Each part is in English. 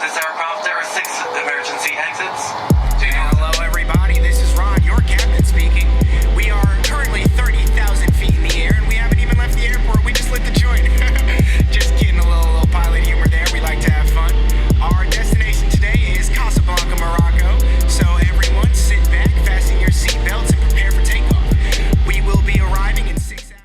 Is there a prompt? There are 6 emergency exits. Hello, everybody. This is Ron, your captain speaking. We are currently 30,000 feet in the air, and we haven't even left the airport. We just lit the joint. Just kidding, a little pilot humor there. We like to have fun. Our destination today is Casablanca, Morocco. So everyone, sit back, fasten your seatbelts, and prepare for takeoff. We will be arriving in 6 hours.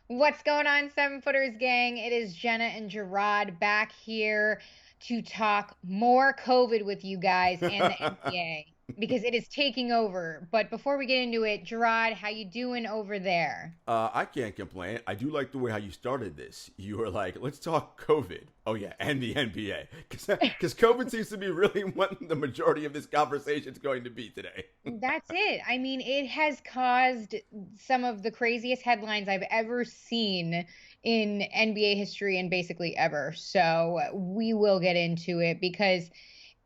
What's going on, 7-Footers gang? It is Jenna and Jarod back here to talk more COVID with you guys and the NBA because it is taking over. But before we get into it, Jarod, how you doing over there? I can't complain. I do like the way how you started this. You were like, let's talk COVID. Oh, yeah, and the NBA. Because COVID seems to be really what the majority of this conversation is going to be today. That's it. I mean, it has caused some of the craziest headlines I've ever seen in NBA history and basically ever. So we will get into it because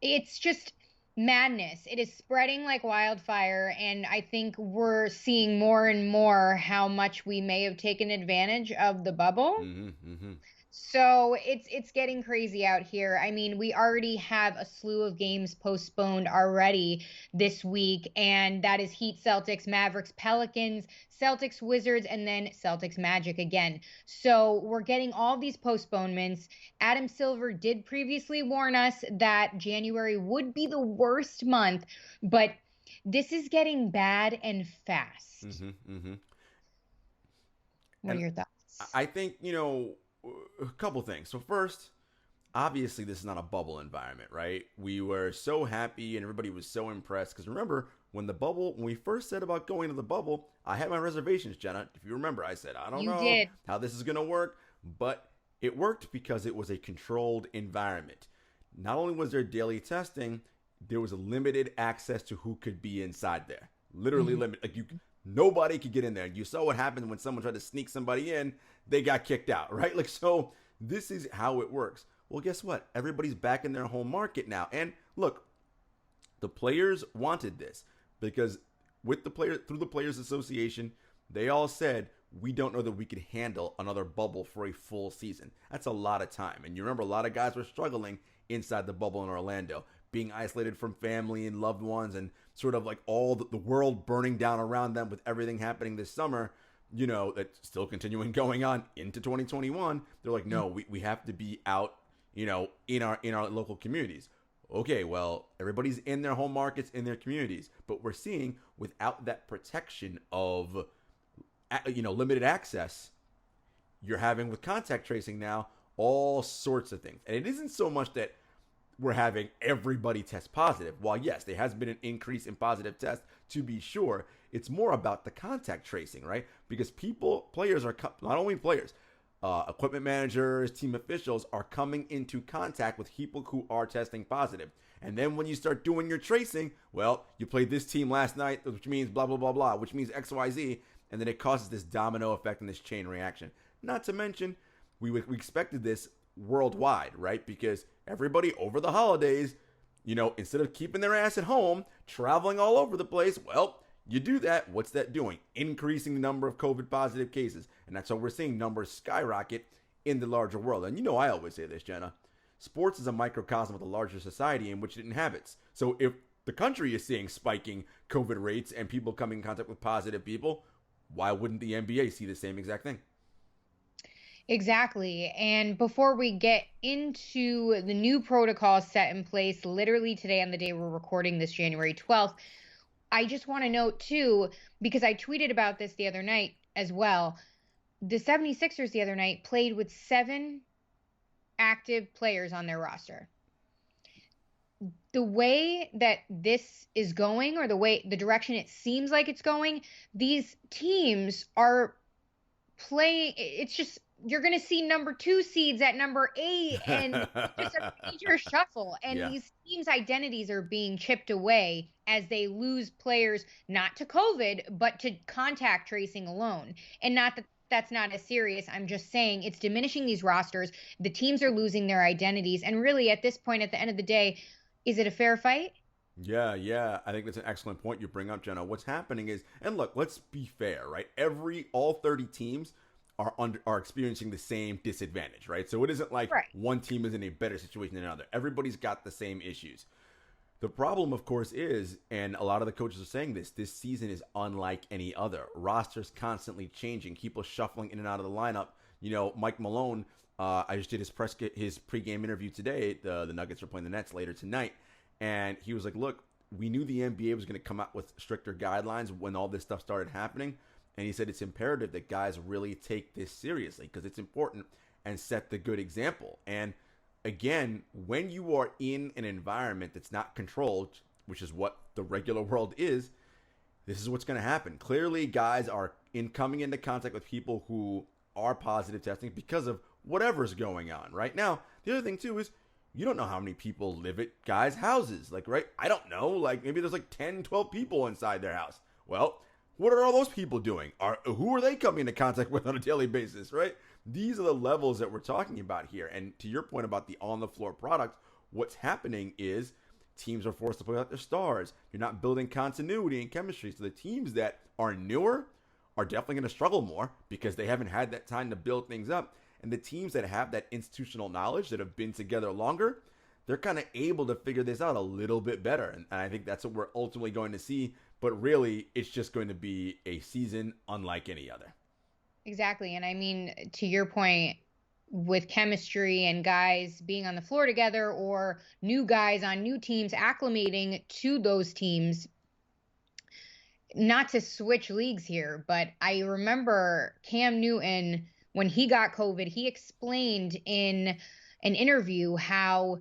it's just madness. It is spreading like wildfire, and I think we're seeing more and more how much we may have taken advantage of the bubble. So it's getting crazy out here. I mean, we already have a slew of games postponed already this week, and that is Heat, Celtics, Mavericks, Pelicans, Celtics, Wizards, and then Celtics, Magic again. So we're getting all these postponements. Adam Silver did previously warn us that January would be the worst month, but this is getting bad and fast. What are your thoughts? I think, a couple things. So first, obviously this is not a bubble environment, right? We were so happy and everybody was so impressed because remember when we first said about going to the bubble, I had my reservations, Jenna. If you remember, I said, I don't know how this is going to work, but it worked because it was a controlled environment. Not only was there daily testing, there was a limited access to who could be inside there. Literally limited. Like nobody could get in there. You saw what happened when someone tried to sneak somebody in, they got kicked out, right? Like, so this is how it works. Well, guess what? Everybody's back in their home market now. And look, the players wanted this because through the Players Association, they all said, we don't know that we could handle another bubble for a full season. That's a lot of time. And you remember a lot of guys were struggling inside the bubble in Orlando, being isolated from family and loved ones and sort of like all the world burning down around them with everything happening this summer, that's still continuing going on into 2021. They're like, no, we have to be out, in our local communities. Okay, well, everybody's in their home markets, in their communities, but we're seeing without that protection of, limited access, you're having with contact tracing now all sorts of things. And it isn't so much that we're having everybody test positive. While yes, there has been an increase in positive tests to be sure, it's more about the contact tracing, right? Because players are not only players, equipment managers, team officials are coming into contact with people who are testing positive. And then when you start doing your tracing, well, you played this team last night, which means blah, blah, blah, blah, which means X, Y, Z. And then it causes this domino effect and this chain reaction. Not to mention, we expected this worldwide, right? Because everybody over the holidays, instead of keeping their ass at home, traveling all over the place, well, you do that. What's that doing? Increasing the number of COVID positive cases. And that's how we're seeing numbers skyrocket in the larger world. And I always say this, Jenna, sports is a microcosm of the larger society in which it inhabits. So if the country is seeing spiking COVID rates and people coming in contact with positive people, why wouldn't the NBA see the same exact thing? Exactly. And before we get into the new protocols set in place literally today on the day we're recording this January 12th, I just want to note too, because I tweeted about this the other night as well, the 76ers the other night played with 7 active players on their roster. The way that this is going, or the direction it seems like it's going, these teams are playing, it's just, you're going to see number 2 seeds at number 8 and just a major shuffle. And these teams' identities are being chipped away as they lose players, not to COVID, but to contact tracing alone. And not that that's not as serious. I'm just saying it's diminishing these rosters. The teams are losing their identities. And really at this point, at the end of the day, is it a fair fight? Yeah. I think that's an excellent point you bring up, Jenna. What's happening is, and look, let's be fair, right? All 30 teams are experiencing the same disadvantage, right? So it isn't like Right. one team is in a better situation than another. Everybody's got the same issues. The problem, of course, is, and a lot of the coaches are saying this season is unlike any other. Rosters constantly changing, people shuffling in and out of the lineup. You know, Mike Malone, I just did his pregame interview today. The Nuggets are playing the Nets later tonight. And he was like, look, we knew the NBA was going to come out with stricter guidelines when all this stuff started happening. And he said it's imperative that guys really take this seriously because it's important and set the good example. And again, when you are in an environment that's not controlled, which is what the regular world is, this is what's going to happen. Clearly, guys are coming into contact with people who are positive testing because of whatever's going on right now. The other thing, too, is you don't know how many people live at guys' houses. Like, right? I don't know. Like, maybe there's like 10, 12 people inside their house. Well, what are all those people doing? Who are they coming into contact with on a daily basis, right? These are the levels that we're talking about here. And to your point about the on-the-floor product, what's happening is teams are forced to play out their stars. You're not building continuity and chemistry. So the teams that are newer are definitely going to struggle more because they haven't had that time to build things up. And the teams that have that institutional knowledge that have been together longer, they're kind of able to figure this out a little bit better. And I think that's what we're ultimately going to see. But really, it's just going to be a season unlike any other. Exactly. And I mean, to your point, with chemistry and guys being on the floor together or new guys on new teams acclimating to those teams, not to switch leagues here, but I remember Cam Newton, when he got COVID, he explained in an interview how,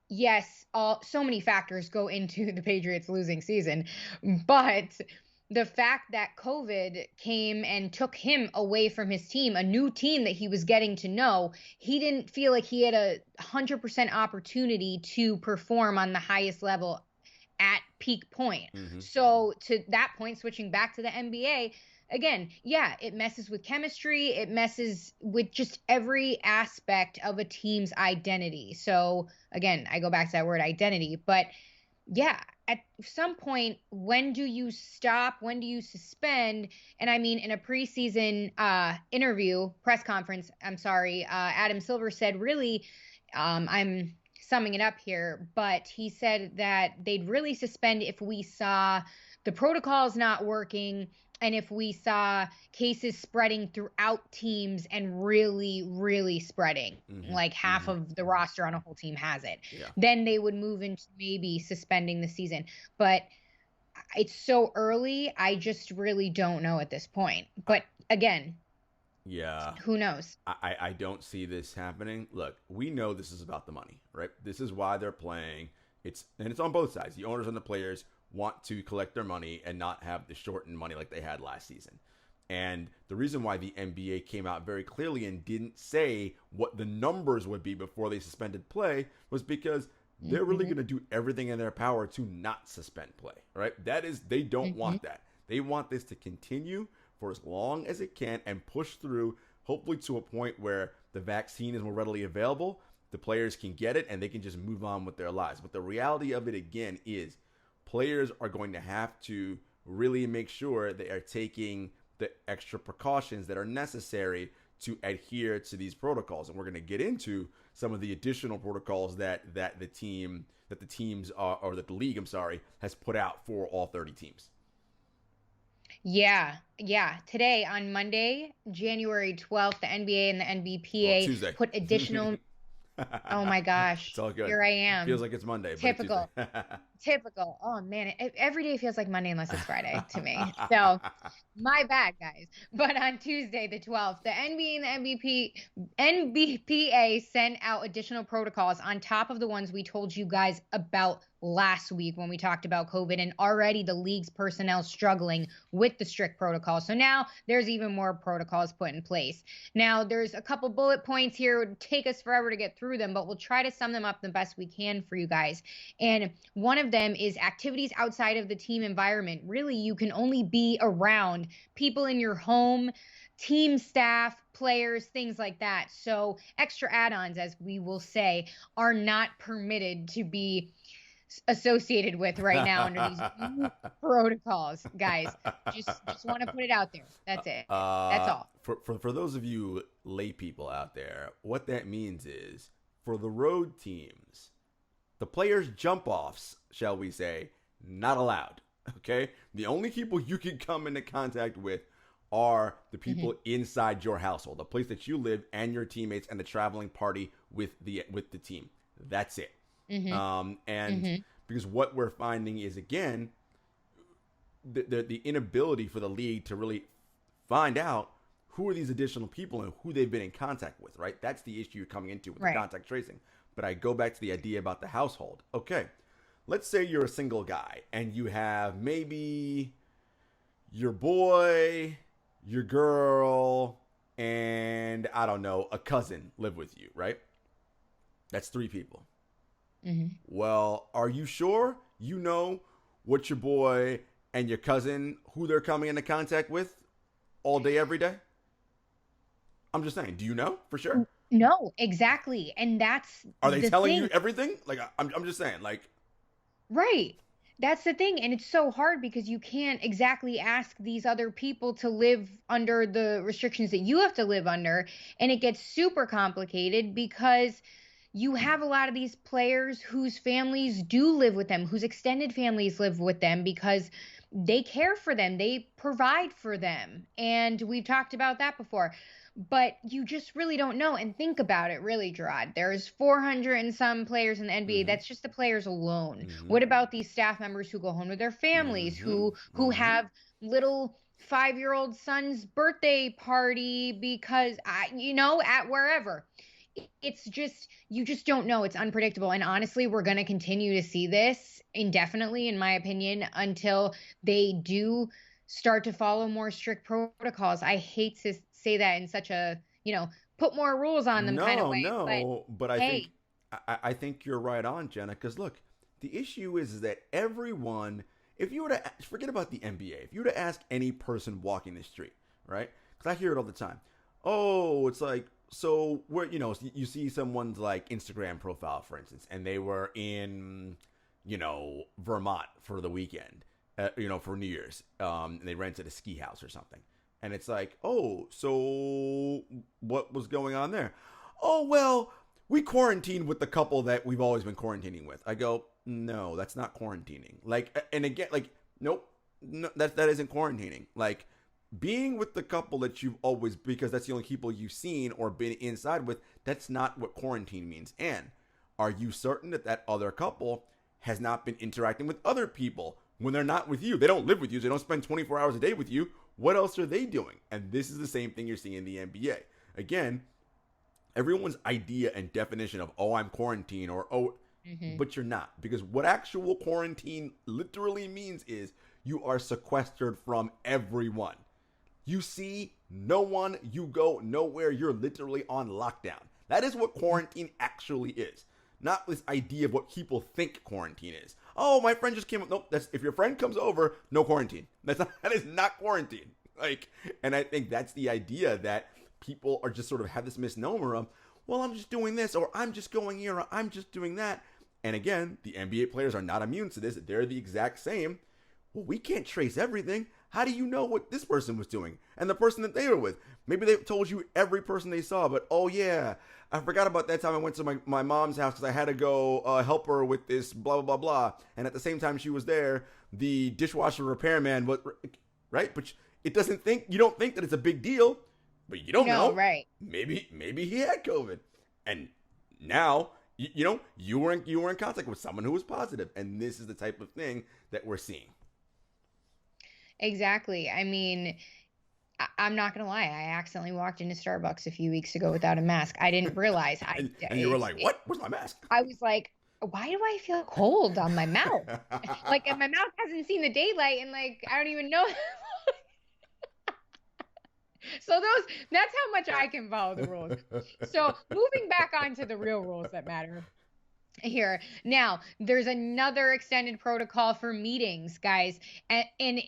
yes, so many factors go into the Patriots losing season, but the fact that COVID came and took him away from his team, a new team that he was getting to know, he didn't feel like he had 100% opportunity to perform on the highest level at peak point. Mm-hmm. So to that point, switching back to the NBA, again, yeah, it messes with chemistry. It messes with just every aspect of a team's identity. So again, I go back to that word identity, but yeah, at some point, when do you stop? When do you suspend? And I mean, in a preseason press conference, Adam Silver said, really, I'm summing it up here, but he said that they'd really suspend if we saw the protocols not working and if we saw cases spreading throughout teams and really, really spreading, like half of the roster on a whole team has it, then they would move into maybe suspending the season. But it's so early. I just really don't know at this point. But again, who knows? I don't see this happening. Look, we know this is about the money, right? This is why they're playing. It's on both sides. The owners and the players want to collect their money and not have the shortened money like they had last season. And the reason why the NBA came out very clearly and didn't say what the numbers would be before they suspended play was because they're really going to do everything in their power to not suspend play, right? They don't want that. They want this to continue for as long as it can and push through, hopefully to a point where the vaccine is more readily available, the players can get it, and they can just move on with their lives. But the reality of it, again, is players are going to have to really make sure they are taking the extra precautions that are necessary to adhere to these protocols. And we're going to get into some of the additional protocols that the league, has put out for all 30 teams. Yeah. Today on Monday, January 12th, the NBA and the NBPA put additional Oh my gosh. It's all good. Here I am. Feels like it's Monday. Typical. Typical. Oh man, every day feels like Monday unless it's Friday to me. So my bad, guys. But on Tuesday, the 12th, the NBA and the NBPA sent out additional protocols on top of the ones we told you guys about last week when we talked about COVID, and already the league's personnel struggling with the strict protocols. So now there's even more protocols put in place. Now there's a couple bullet points here. It would take us forever to get through them, but we'll try to sum them up the best we can for you guys. And one of them is activities outside of the team environment. Really, you can only be around people in your home, team staff, players, things like that. So extra add-ons, as we will say, are not permitted to be associated with right now under these new protocols, guys. Just want to put it out there. That's it. That's all. For those of you lay people out there, what that means is for the road teams, the players' jump offs, shall we say, not allowed. Okay? The only people you can come into contact with are the people inside your household, the place that you live, and your teammates, and the traveling party with the team. That's it. Because what we're finding is, again, the inability for the league to really find out who are these additional people and who they've been in contact with, right? That's the issue you're coming into with the contact tracing. But I go back to the idea about the household. Okay, let's say you're a single guy and you have maybe your boy, your girl, and I don't know, a cousin live with you, right? That's 3 people. Well, are you sure you know what your boy and your cousin, who they're coming into contact with all day, every day? I'm just saying, do you know for sure? No, exactly. And that's Are they telling thing. you everything? Like, I'm just saying, like. Right. That's the thing. And it's so hard because you can't exactly ask these other people to live under the restrictions that you have to live under. And it gets super complicated because you have a lot of these players whose families do live with them, whose extended families live with them because they care for them. They provide for them. And we've talked about that before. But you just really don't know. And think about it, really, Jarod. There's 400 and some players in the NBA. That's just the players alone. What about these staff members who go home to their families, who have little 5-year-old son's birthday party because, at wherever. It's just, you just don't know. It's unpredictable. And honestly, we're going to continue to see this indefinitely, in my opinion, until they do start to follow more strict protocols. I hate to say that in such a, put more rules on them kind of way. But I think you're right on, Jenna, because look, the issue is that everyone, if you were to forget about the NBA, if you were to ask any person walking the street, right? Because I hear it all the time. Oh, it's like, so where, you see someone's like Instagram profile, for instance, and they were in, Vermont for the weekend, for New Year's, and they rented a ski house or something. And it's like, oh, so what was going on there? Oh, well, we quarantined with the couple that we've always been quarantining with. I go, no, that's not quarantining. Like, and again, like, nope, no, that isn't quarantining. Like, being with the couple that you've always, because that's the only people you've seen or been inside with, that's not what quarantine means. And are you certain that that other couple has not been interacting with other people when they're not with you? They don't live with you. They don't spend 24 hours a day with you. What else are they doing? And this is the same thing you're seeing in the NBA. Again, everyone's idea and definition of, oh, I'm quarantined or, oh, but you're not. Because what actual quarantine literally means is you are sequestered from everyone. You see no one, you go nowhere, you're literally on lockdown. That is what quarantine actually is. Not this idea of what people think quarantine is. Oh, my friend just came up. Nope, that's, if your friend comes over, no quarantine. That is not quarantine. Like, and I think that's the idea that people are just sort of have this misnomer of, well, I'm just doing this, or I'm just going here, or I'm just doing that. And again, the NBA players are not immune to this. They're the exact same. Well, we can't trace everything. How do you know what this person was doing and the person that they were with? Maybe they told you every person they saw, but oh yeah, I forgot about that time I went to my mom's house because I had to go help her with this blah, blah, blah, blah. And at the same time she was there, the dishwasher repairman was, right? But you don't think that it's a big deal, but you don't know. Right. Maybe he had COVID. And now, you were in contact with someone who was positive. And this is the type of thing that we're seeing. Exactly. I mean, I'm not going to lie. I accidentally walked into Starbucks a few weeks ago without a mask. I didn't realize. And you were like, what? Where's my mask? I was like, why do I feel cold on my mouth? Like, and my mouth hasn't seen the daylight and like, I don't even know. So that's how much I can follow the rules. So moving back onto the real rules that matter here. Now, there's another extended protocol for meetings, guys. And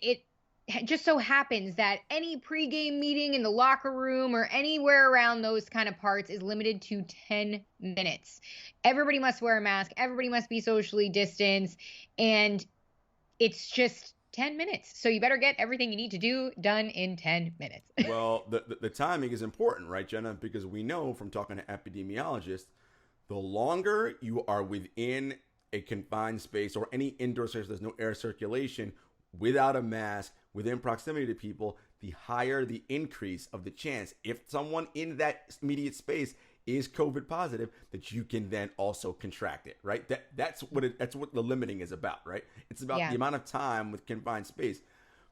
just so happens that any pregame meeting in the locker room or anywhere around those kind of parts is limited to 10 minutes. Everybody must wear a mask. Everybody must be socially distanced. And it's just 10 minutes. So you better get everything you need to do done in 10 minutes. Well, the timing is important, right, Jenna? Because we know from talking to epidemiologists, the longer you are within a confined space or any indoor space, there's no air circulation, without a mask, within proximity to people, the higher the increase of the chance, if someone in that immediate space is COVID positive, that you can then also contract it, right? That's what the limiting is about, right? It's about the amount of time with confined space.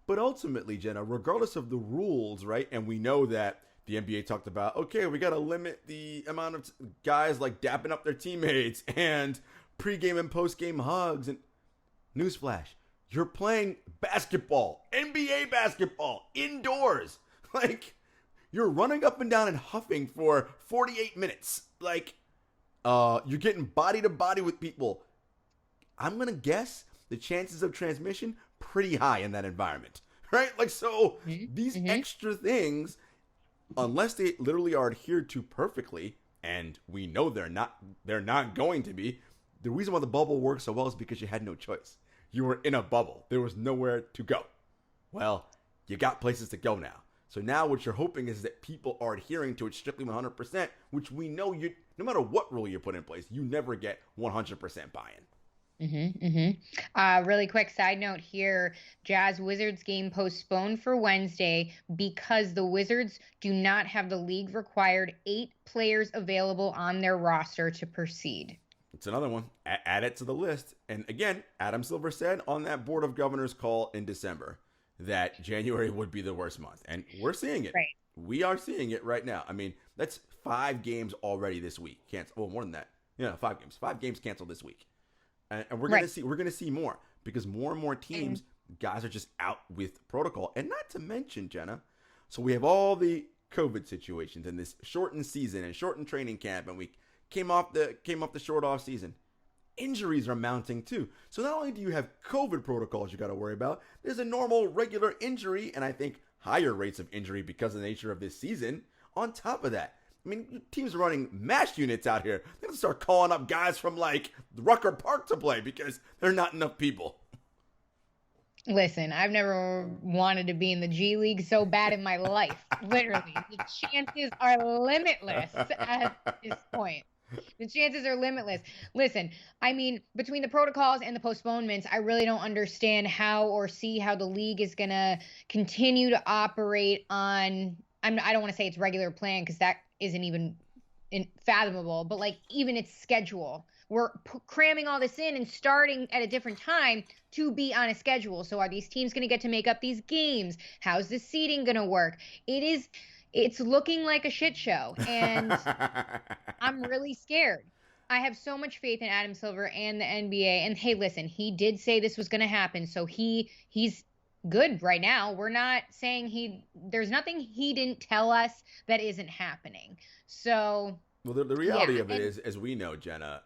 But ultimately, Jenna, regardless of the rules, right? And we know that the NBA talked about, okay, we got to limit the amount of guys like dapping up their teammates and pregame and postgame hugs. And newsflash, you're playing basketball, NBA basketball, indoors. Like, you're running up and down and huffing for 48 minutes. Like, you're getting body to body with people. I'm going to guess the chances of transmission pretty high in that environment, right? Like, so these extra things, unless they literally are adhered to perfectly, and we know they're not going to be, the reason why the bubble works so well is because you had no choice. You were in a bubble. There was nowhere to go. Well, you got places to go now. So now what you're hoping is that people are adhering to it strictly 100%, which we know no matter what rule you put in place, you never get 100% buy-in. Really quick side note here, Jazz Wizards game postponed for Wednesday because the Wizards do not have the league required 8 players available on their roster to proceed. It's another one. Add it to the list. And again, Adam Silver said on that Board of Governors call in December that January would be the worst month. And we're seeing it. Right. We are seeing it right now. I mean, that's 5 games already this week. Well, more than that. Yeah, 5 games. 5 games canceled this week. And we're gonna see more because more and more teams, guys are just out with protocol. And not to mention, Jenna, so we have all the COVID situations and this shortened season and shortened training camp, and we came off the short off season. Injuries are mounting too. So not only do you have COVID protocols you got to worry about, there's a normal regular injury, and I think higher rates of injury because of the nature of this season. On top of that, I mean, teams are running MASH units out here. They have to start calling up guys from like Rucker Park to play because there are not enough people. Listen, I've never wanted to be in the G League so bad in my life. Literally, the chances are limitless at this point. The chances are limitless. Listen, I mean, between the protocols and the postponements, I really don't understand how or see how the league is going to continue to operate on, I don't want to say it's regular plan because that isn't even fathomable, but like even its schedule. We're cramming all this in and starting at a different time to be on a schedule. So are these teams going to get to make up these games? How's the seeding going to work? It's looking like a shit show, and I'm really scared. I have so much faith in Adam Silver and the NBA. And hey, listen, he did say this was going to happen, so he's good right now. We're not saying there's nothing he didn't tell us that isn't happening. So, well, the reality of it is, as we know, Jenna,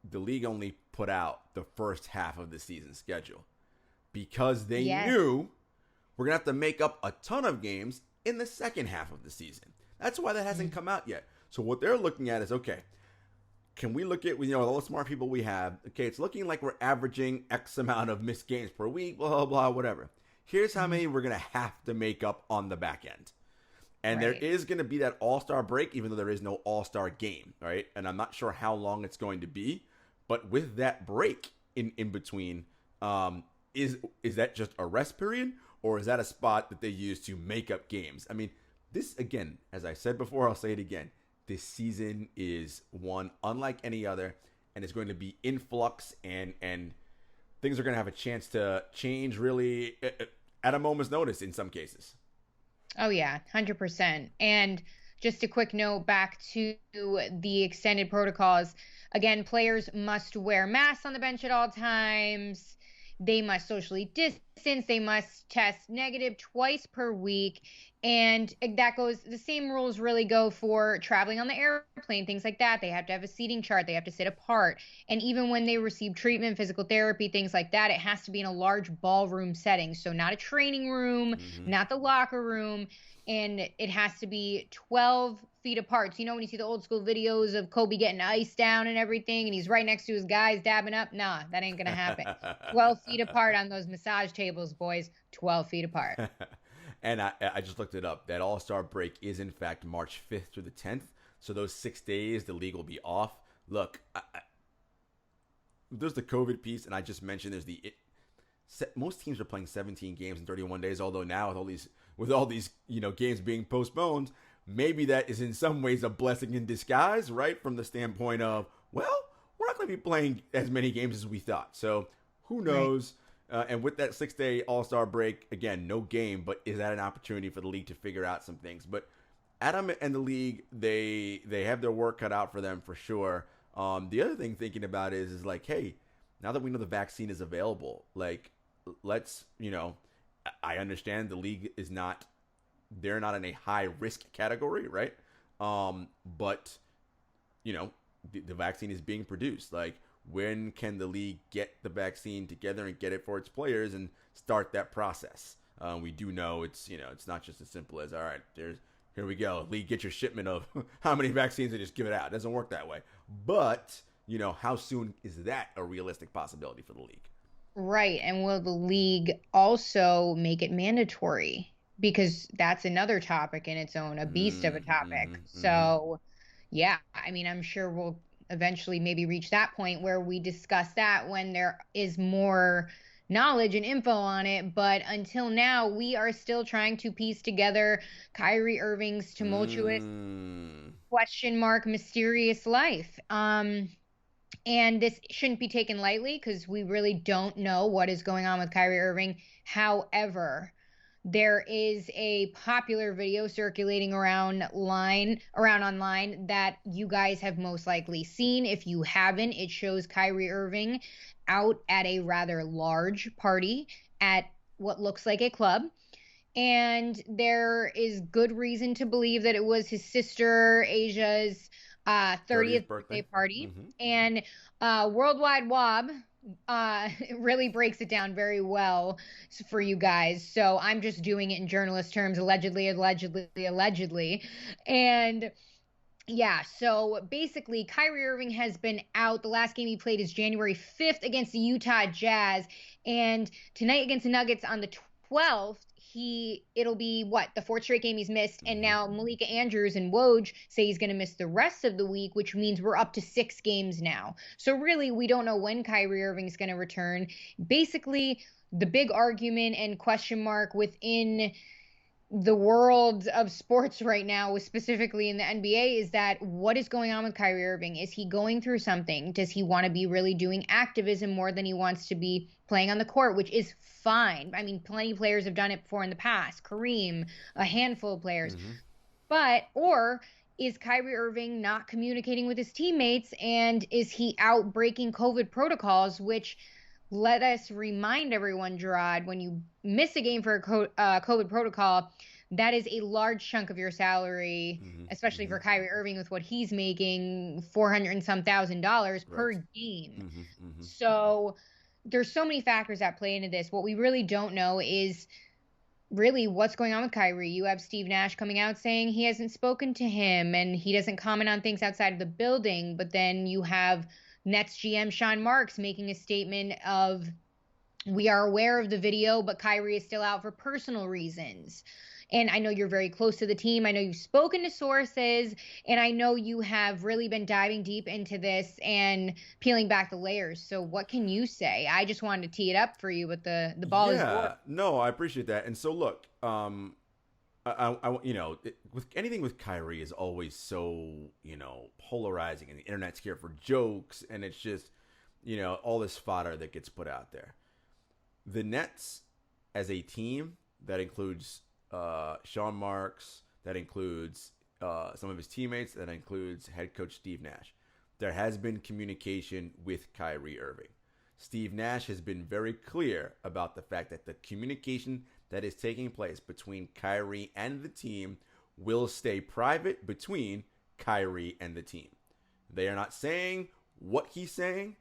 the league only put out the first half of the season schedule because they knew we're going to have to make up a ton of games in the second half of the season. That's why that hasn't come out yet. So what they're looking at is, okay, can we look at, all the smart people we have? Okay, it's looking like we're averaging X amount of missed games per week, blah, blah, blah, whatever. Here's how many we're going to have to make up on the back end. And there is going to be that all-star break, even though there is no all-star game, right? And I'm not sure how long it's going to be. But with that break in between, is that just a rest period? Or is that a spot that they use to make up games? I mean, this, again, as I said before, I'll say it again. This season is one unlike any other, and it's going to be in flux, and things are going to have a chance to change really at a moment's notice in some cases. Oh, yeah, 100%. And just a quick note back to the extended protocols. Again, players must wear masks on the bench at all times. They must socially distance. They must test negative twice per week. And that goes, the same rules really go for traveling on the airplane, things like that. They have to have a seating chart. They have to sit apart. And even when they receive treatment, physical therapy, things like that, it has to be in a large ballroom setting. So not a training room, not the locker room. And it has to be 12 feet apart. So, you know, when you see the old school videos of Kobe getting ice down and everything, and he's right next to his guys dabbing up, nah, that ain't going to happen. 12 feet apart on those massage tables, boys. 12 feet apart. And I just looked it up. That All-Star break is, in fact, March 5th through the 10th. So those 6 days, the league will be off. Look, there's the COVID piece, and I just mentioned there's most teams are playing 17 games in 31 days, although now with all these games being postponed, maybe that is in some ways a blessing in disguise, right? From the standpoint of, well, we're not going to be playing as many games as we thought. So who knows? Right. And with that 6-day All-Star break, again, no game, but is that an opportunity for the league to figure out some things? But Adam and the league, they have their work cut out for them for sure. The other thing thinking about is like, hey, now that we know the vaccine is available, like, let's, I understand the league is they're not in a high risk category, right? But the vaccine is being produced. Like, when can the league get the vaccine together and get it for its players and start that process? We do know it's not just as simple as, all right, here we go, league, get your shipment of how many vaccines and just give it out. It doesn't work that way. But how soon is that a realistic possibility for the league? Right. And will the league also make it mandatory? Because that's another topic in its own, a beast of a topic. So, yeah, I mean, I'm sure we'll eventually maybe reach that point where we discuss that when there is more knowledge and info on it. But until now, we are still trying to piece together Kyrie Irving's tumultuous question mark mysterious life. And this shouldn't be taken lightly because we really don't know what is going on with Kyrie Irving. However, there is a popular video circulating around online that you guys have most likely seen. If you haven't, it shows Kyrie Irving out at a rather large party at what looks like a club. And there is good reason to believe that it was his sister Asia's 30th birthday party. And Worldwide Wob really breaks it down very well for you guys. So I'm just doing it in journalist terms, allegedly. And yeah, so basically Kyrie Irving has been out. The last game he played is January 5th against the Utah Jazz. And tonight against the Nuggets on the 12th, it'll be the 4th straight game he's missed. And now Malika Andrews and Woj say he's going to miss the rest of the week, which means we're up to 6 games now. So really, we don't know when Kyrie Irving is going to return. Basically, the big argument and question mark within the world of sports right now, specifically in the NBA, is that what is going on with Kyrie Irving? Is he going through something? Does he want to be really doing activism more than he wants to be playing on the court, which is fine. I mean, plenty of players have done it before in the past. Kareem, a handful of players. Or is Kyrie Irving not communicating with his teammates, and is he out breaking COVID protocols, which, let us remind everyone, Jarod, when you miss a game for a COVID protocol, that is a large chunk of your salary, especially for Kyrie Irving with what he's making, $400 and some thousand per game. So there's so many factors that play into this. What we really don't know is really what's going on with Kyrie. You have Steve Nash coming out saying he hasn't spoken to him and he doesn't comment on things outside of the building. But then you have Nets GM Sean Marks making a statement of, we are aware of the video, but Kyrie is still out for personal reasons. And I know you're very close to the team. I know you've spoken to sources, and I know you have really been diving deep into this and peeling back the layers. So what can you say? I just wanted to tee it up for you, but the ball is yours. No, I appreciate that. And so look, with anything with Kyrie is always so, polarizing, and the internet's here for jokes, and it's just, all this fodder that gets put out there. The Nets as a team, that includes Sean Marks, that includes some of his teammates, that includes head coach Steve Nash. There has been communication with Kyrie Irving. Steve Nash has been very clear about the fact that the communication that is taking place between Kyrie and the team will stay private between Kyrie and the team. They are not saying what he's saying,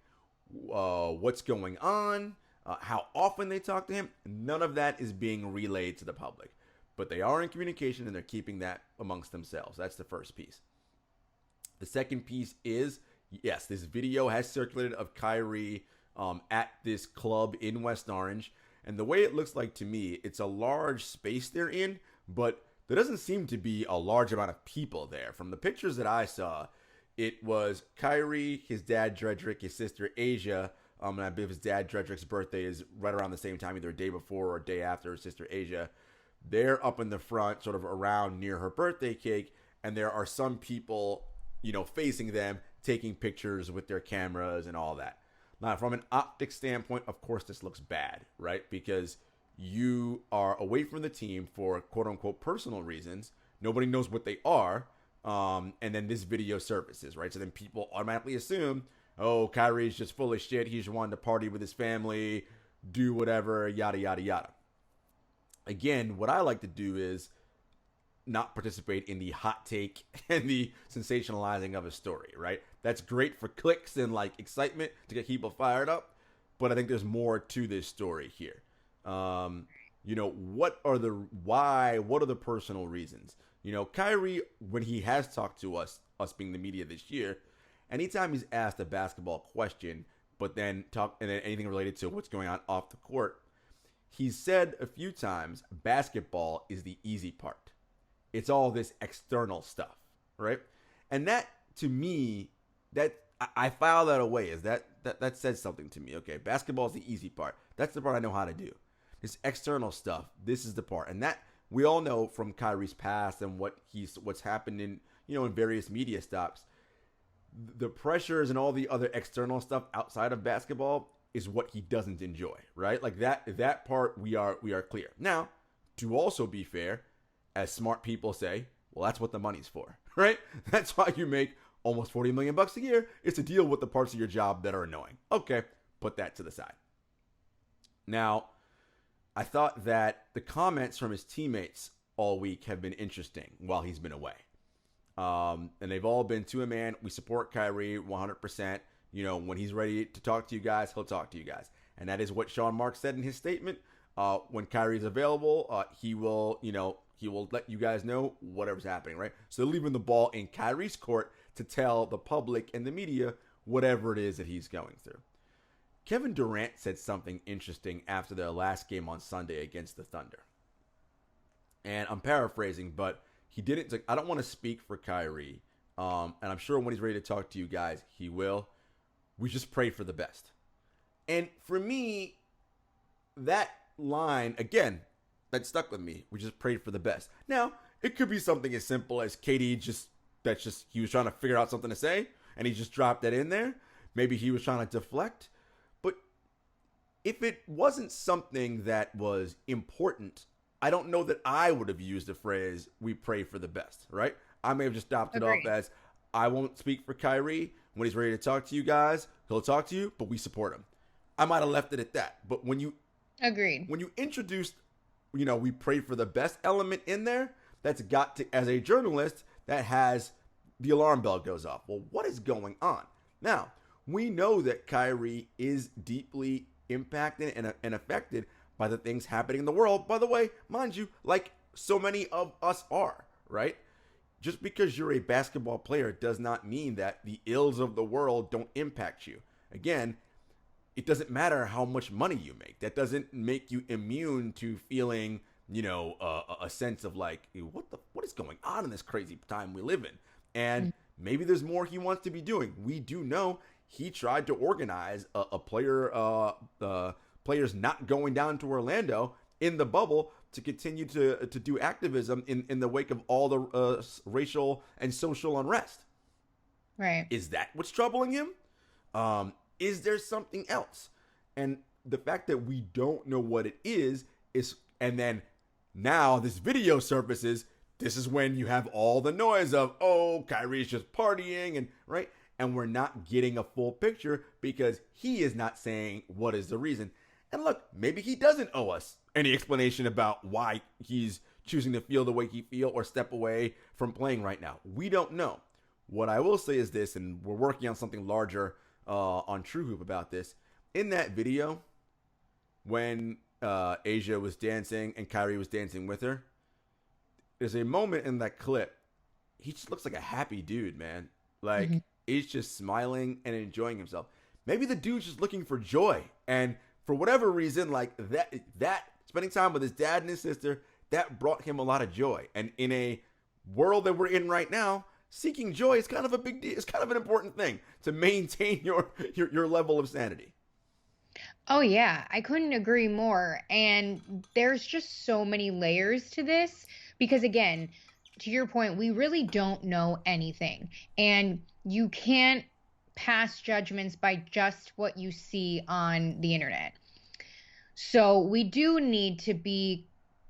what's going on, how often they talk to him. None of that is being relayed to the public. But they are in communication, and they're keeping that amongst themselves. That's the first piece. The second piece is, yes, this video has circulated of Kyrie at this club in West Orange. And the way it looks like to me, it's a large space they're in, but there doesn't seem to be a large amount of people there. From the pictures that I saw, it was Kyrie, his dad Dredrick, his sister Asia, and I believe his dad Dredrick's birthday is right around the same time, either a day before or a day after his sister Asia. They're up in the front, sort of around near her birthday cake, and there are some people, facing them, taking pictures with their cameras and all that. Now, from an optics standpoint, of course, this looks bad, right? Because you are away from the team for quote-unquote personal reasons. Nobody knows what they are, and then this video surfaces, right? So then people automatically assume, oh, Kyrie's just full of shit. He's wanting to party with his family, do whatever, yada, yada, yada. Again, what I like to do is not participate in the hot take and the sensationalizing of a story, right? That's great for clicks and excitement to get people fired up, but I think there's more to this story here. What are the personal reasons? Kyrie, when he has talked to us being the media this year, anytime he's asked a basketball question, but then anything related to what's going on off the court, he's said a few times, basketball is the easy part. It's all this external stuff, right? And that, to me, that I file that away as that says something to me. Okay, basketball is the easy part. That's the part I know how to do. This external stuff, this is the part. And that we all know from Kyrie's past and what's happened in various media stops. The pressures and all the other external stuff outside of basketball is what he doesn't enjoy, right? That part we are clear. Now, to also be fair, as smart people say, well, that's what the money's for, right? That's why you make almost $40 million a year. It's to deal with the parts of your job that are annoying. Okay, put that to the side. Now, I thought that the comments from his teammates all week have been interesting while he's been away. And they've all been to a man. We support Kyrie 100%. When he's ready to talk to you guys, he'll talk to you guys. And that is what Sean Marks said in his statement. When Kyrie's available, he will let you guys know whatever's happening, right? So they're leaving the ball in Kyrie's court to tell the public and the media whatever it is that he's going through. Kevin Durant said something interesting after their last game on Sunday against the Thunder. And I'm paraphrasing, but he didn't. I don't want to speak for Kyrie, and I'm sure when he's ready to talk to you guys, he will. We just pray for the best. And for me, that line, again, that stuck with me. We just prayed for the best. Now, it could be something as simple as he was trying to figure out something to say, and he just dropped that in there. Maybe he was trying to deflect. But if it wasn't something that was important, I don't know that I would have used the phrase, we pray for the best, right? I may have just stopped it off as, I won't speak for Kyrie. When he's ready to talk to you guys, he'll talk to you, but we support him. I might have left it at that. But when you introduced, we pray for the best element in there, that's got to, as a journalist, that has the alarm bell goes off. Well, what is going on? Now, we know that Kyrie is deeply impacted and affected by the things happening in the world. By the way, mind you, like so many of us are, right? Just because you're a basketball player does not mean that the ills of the world don't impact you. Again, it doesn't matter how much money you make. That doesn't make you immune to feeling, a sense of what is going on in this crazy time we live in. And maybe there's more he wants to be doing. We do know he tried to organize a players not going down to Orlando in the bubble to continue to do activism in the wake of all the racial and social unrest. Right. Is that what's troubling him? Is there something else? And the fact that we don't know what it is, and then now this video surfaces, this is when you have all the noise of, oh, Kyrie's just partying, and right? and we're not getting a full picture because he is not saying what is the reason. And look, maybe he doesn't owe us any explanation about why he's choosing to feel the way he feels or step away from playing right now. We don't know. What I will say is this, and we're working on something larger on True Hoop about this. In that video, when Asia was dancing and Kyrie was dancing with her, there's a moment in that clip. He just looks like a happy dude, man. Like, he's just smiling and enjoying himself. Maybe the dude's just looking for joy. And for whatever reason, like that spending time with his dad and his sister, that brought him a lot of joy. And in a world that we're in right now, seeking joy is kind of a big deal. It's kind of an important thing to maintain your level of sanity. Oh, yeah, I couldn't agree more. And there's just so many layers to this because, again, to your point, we really don't know anything. And you can't pass judgments by just what you see on the internet. So we do need to be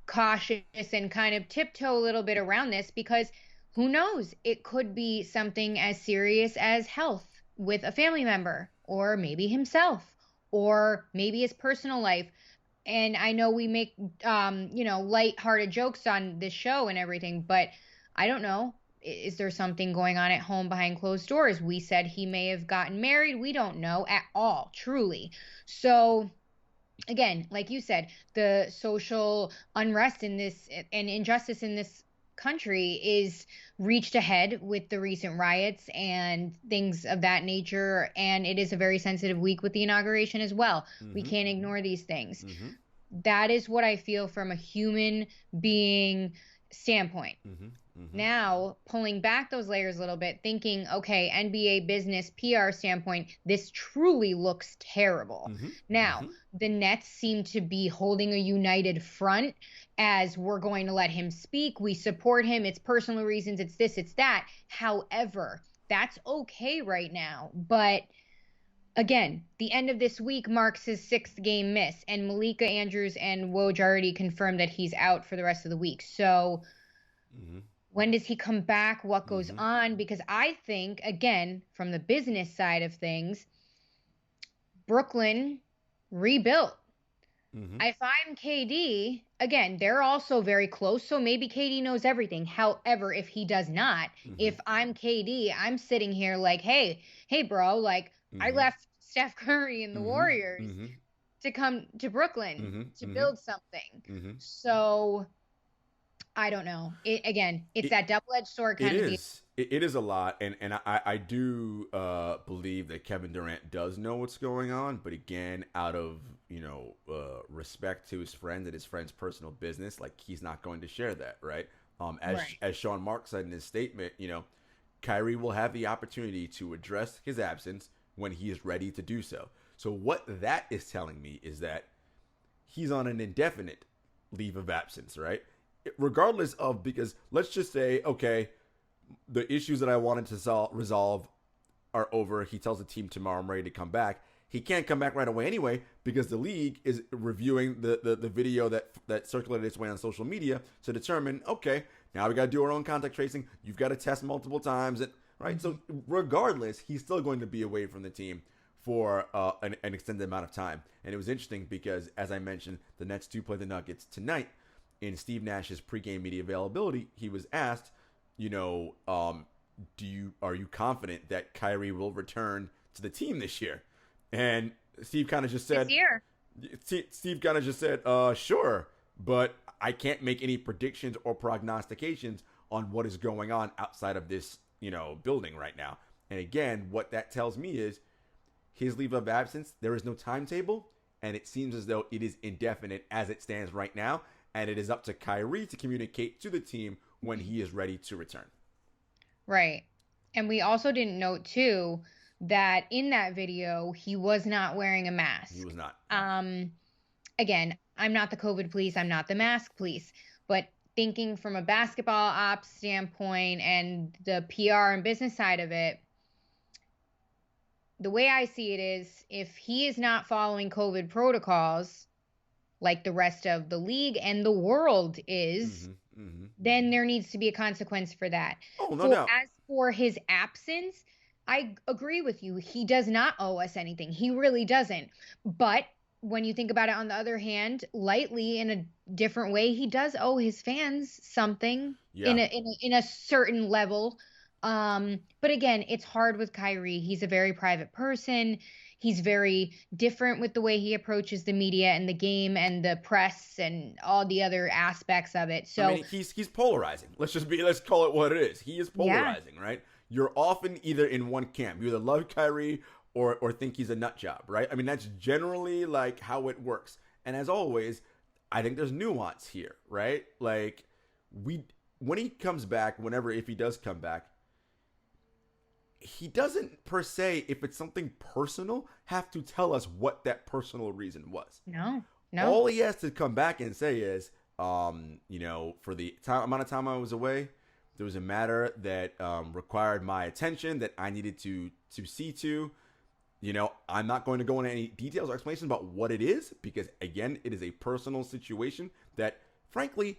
cautious and kind of tiptoe a little bit around this because who knows? It could be something as serious as health with a family member or maybe himself or maybe his personal life. And I know we make, lighthearted jokes on this show and everything, but I don't know. Is there something going on at home behind closed doors? We said he may have gotten married. We don't know at all, truly. So again, like you said, the social unrest in this and injustice in this country is reached ahead with the recent riots and things of that nature. And it is a very sensitive week with the inauguration as well. We can't ignore these things. That is what I feel from a human being standpoint. Now, pulling back those layers a little bit, thinking, okay, NBA business PR standpoint, this truly looks terrible. Now, the Nets seem to be holding a united front as we're going to let him speak. We support him. It's personal reasons. It's this, it's that. However, that's okay right now. But again, the end of this week marks his 6th game miss, and Malika Andrews and Woj already confirmed that he's out for the rest of the week. So when does he come back? What goes on? Because I think, again, from the business side of things, Brooklyn rebuilt. If I'm KD, again, they're also very close, so maybe KD knows everything. However, if he does not, if I'm KD, I'm sitting here like, hey, bro, like I left Steph Curry and the Warriors to come to Brooklyn to build something. So I don't know. It's that double-edged sword kind of deal. It is a lot, and I do believe that Kevin Durant does know what's going on, but again, out of respect to his friends and his friend's personal business, like he's not going to share that, right? As Sean Mark said in his statement, Kyrie will have the opportunity to address his absence when he is ready to do so. So what that is telling me is that he's on an indefinite leave of absence, right? Regardless of, because let's just say, okay, the issues that I wanted to resolve are over. He tells the team tomorrow, I'm ready to come back. He can't come back right away anyway because the league is reviewing the video that circulated its way on social media to determine, okay, now we got to do our own contact tracing. You've got to test multiple times, and right. So regardless, he's still going to be away from the team for an extended amount of time. And it was interesting because, as I mentioned, the Nets do play the Nuggets tonight. In Steve Nash's pregame media availability, he was asked, are you confident that Kyrie will return to the team this year? And Steve kind of just said, sure, but I can't make any predictions or prognostications on what is going on outside of this, building right now. And again, what that tells me is his leave of absence, there is no timetable, and it seems as though it is indefinite as it stands right now. And it is up to Kyrie to communicate to the team when he is ready to return. Right. And we also didn't note, too, that in that video, he was not wearing a mask. He was not. Again, I'm not the COVID police. I'm not the mask police. But thinking from a basketball ops standpoint and the PR and business side of it, the way I see it is if he is not following COVID protocols like the rest of the league and the world is, then there needs to be a consequence for that. Oh, no doubt. As for his absence, I agree with you. He does not owe us anything. He really doesn't. But when you think about it on the other hand, lightly in a different way, he does owe his fans something Yeah. in a certain level. But again, it's hard with Kyrie. He's a very private person. He's very different with the way he approaches the media and the game and the press and all the other aspects of it. So I mean, he's polarizing. Let's call it what it is. He is polarizing, right? You're often either in one camp. You either love Kyrie or think he's a nut job, right? I mean, that's generally like how it works. And as always, I think there's nuance here, right? Like when he comes back, if he does come back, he doesn't per se, if it's something personal, have to tell us what that personal reason was. No. All he has to come back and say is, for the amount of time I was away, there was a matter that required my attention that I needed to see to. I'm not going to go into any details or explanations about what it is because, again, it is a personal situation that, frankly,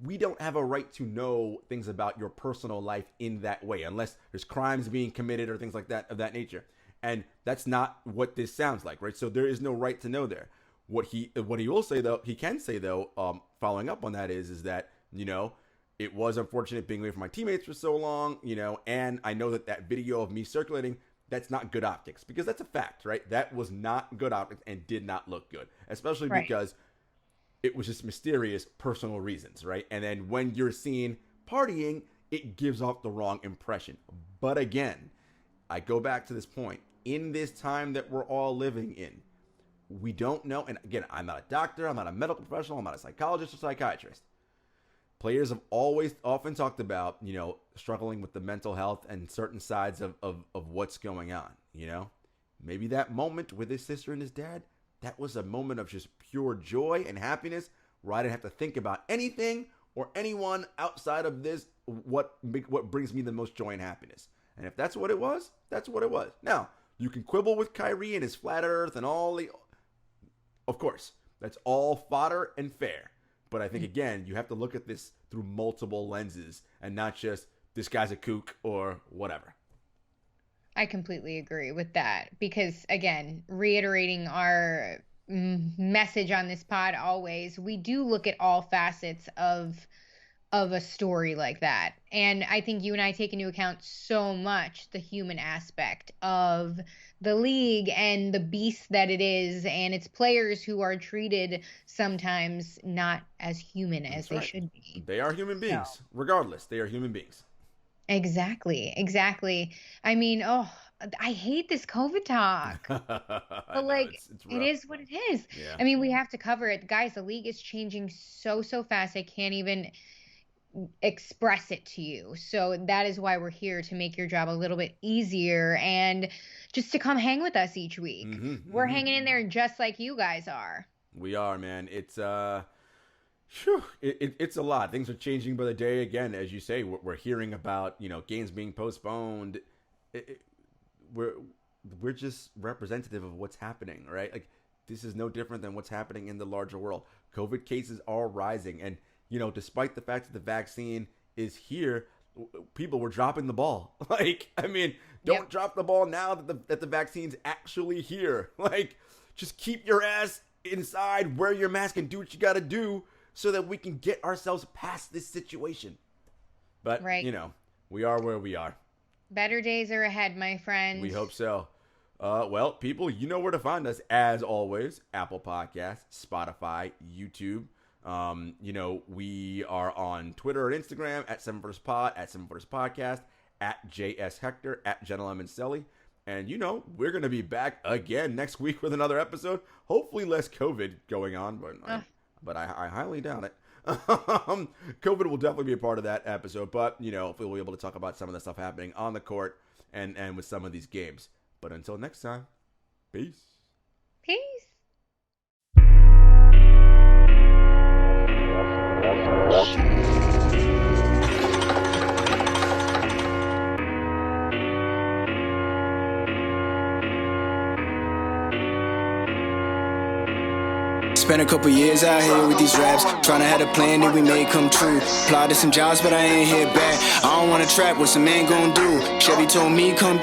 we don't have a right to know things about your personal life in that way unless there's crimes being committed or things like that of that nature. And that's not what this sounds like, right? So there is no right to know there. What he will say though, he can say though, following up on that is that, it was unfortunate being away from my teammates for so long, and I know that video of me circulating, that's not good optics because that's a fact, right? That was not good optics and did not look good, especially because it was just mysterious personal reasons, right? And then when you're seen partying, it gives off the wrong impression. But again, I go back to this point. In this time that we're all living in, we don't know. And again, I'm not a doctor. I'm not a medical professional. I'm not a psychologist or psychiatrist. Players have often talked about, struggling with the mental health and certain sides of what's going on, Maybe that moment with his sister and his dad, that was a moment of just pure joy and happiness where I didn't have to think about anything or anyone outside of this, what brings me the most joy and happiness. And if that's what it was, that's what it was. Now, you can quibble with Kyrie and his flat earth and of course, that's all fodder and fair. But I think, again, you have to look at this through multiple lenses and not just this guy's a kook or whatever. I completely agree with that because, again, reiterating our message on this pod always, we do look at all facets of a story like that. And I think you and I take into account so much the human aspect of the league and the beast that it is and its players who are treated sometimes not as human as they should be. They are human beings. Regardless, they are human beings. Exactly. I mean, I hate this COVID talk. But it is what it is. Yeah. I mean, we have to cover it. Guys, the league is changing so fast. I can't even express it to you. So that is why we're here, to make your job a little bit easier and just to come hang with us each week. We're hanging in there just like you guys are. We are, man. It's it's a lot. Things are changing by the day. Again, as you say, we're hearing about games being postponed. We're just representative of what's happening, right? Like, this is no different than what's happening in the larger world. COVID cases are rising, and despite the fact that the vaccine is here, people were dropping the ball. Don't drop the ball now that the vaccine's actually here. Just keep your ass inside, wear your mask, and do what you got to do so that we can get ourselves past this situation. But, we are where we are. Better days are ahead, my friend. We hope so. Well, people, you know where to find us, as always. Apple Podcasts, Spotify, YouTube. We are on Twitter and Instagram at 7FootersPod, at 7FootersPodcast, at JS Hector, at Gentleman Selly. And, we're going to be back again next week with another episode. Hopefully less COVID going on, but I highly doubt it. COVID will definitely be a part of that episode, but, we'll be able to talk about some of the stuff happening on the court and with some of these games. But until next time, peace. Spent a couple years out here with these raps, trying to have a plan that we made come true. Applied to some jobs, but I ain't hit back. I don't wanna trap, what's a man gonna do? Chevy told me come